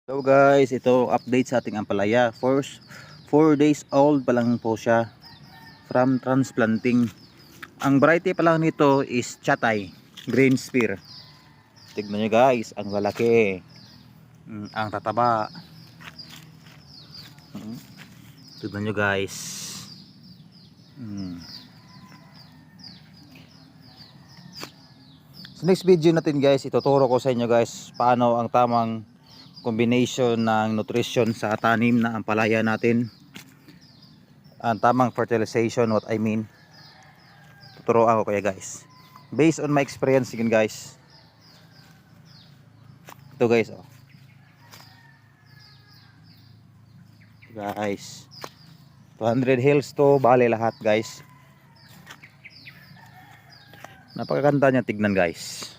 Hello guys, ito update sa ating ampalaya. First, 4 days old pa lang po siya from transplanting. Ang variety pa lang nito is Chatay, green spear. Tignan nyo guys, ang lalaki. Ang tataba. Tignan nyo guys. Sa next video natin guys, ituturo ko sa inyo guys paano ang tamang combination ng nutrition sa tanim na ampalaya natin, ang tamang fertilization, what I mean, tuturuan ko kaya guys based on my experience yun guys. Ito guys, oh guys, 200 hills to bale lahat guys. Napakaganda niya tignan guys.